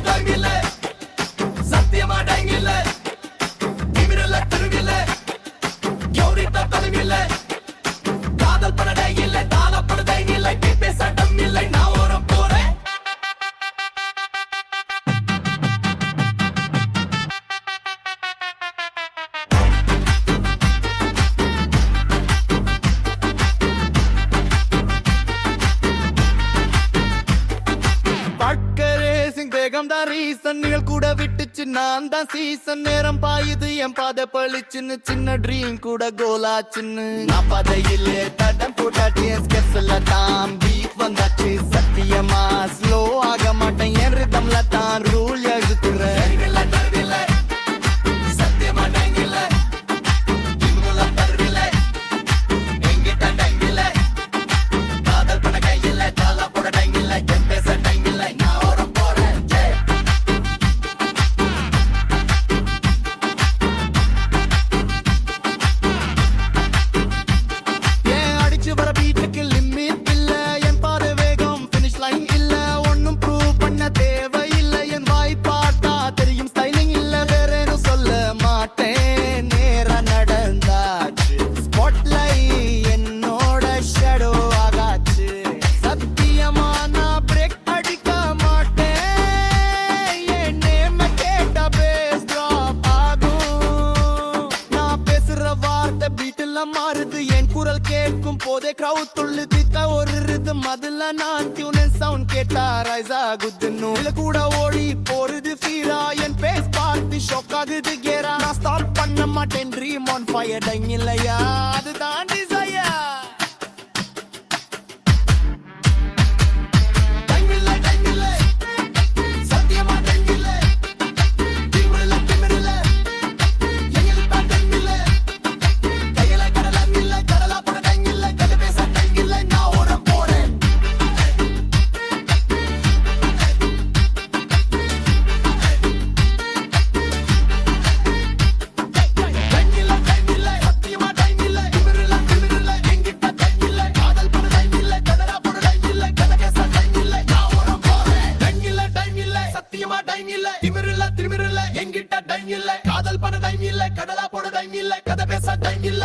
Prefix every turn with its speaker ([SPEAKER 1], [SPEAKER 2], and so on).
[SPEAKER 1] time இல்ல சத்தியமா time இல்ல திமிரல திருவில்ல யோரிட்ட டைம் இல்ல காதல் பண்ண டைம் இல்ல தான பண்ண டைம் இல்ல பேச டைம் இல்ல நான் ஓரம் போறேன்
[SPEAKER 2] ரீசன்கள் கூட விட்டுச்சு நான் தான் சீசன் நேரம் பாயுது என் பாதை பழிச்சுன்னு சின்ன ட்ரீம் கூட கோலாச்சுன்னு நான் பாதையில் தடம் போட்டாட்டி ஸ்கெப்ஸ்ல தான் பீட் வந்தாச்சு சத்தியமா ஸ்லோ ஆக மாட்டேன் என் ரிதம்ல தான் ரூல் எழுதுறேன் மாறுது என் குரல் கேட்கும் போதே கிரவுட் துள்ளுது ஒரு ரிதம் அதுல நான் டியூன் சவுண்ட் கேட்டா ரைஸ் ஆகுதுன்னு இல்ல கூட ஓடி போறது ஃபீரா என் பேஸ் பார்த்து ஷாக் ஆகுது கேரா நான் ஸ்டாப் பண்ண மாட்டேன் ட்ரீம் ஆன் ஃபயர் டைம் இல்லையா அதுதான் டிசையர்
[SPEAKER 1] திமிரல என்கிட்ட டைம் இல்ல காதல் பண்ண டைம் இல்ல கடலா போட டைம் இல்ல கதை பேச டைம் இல்ல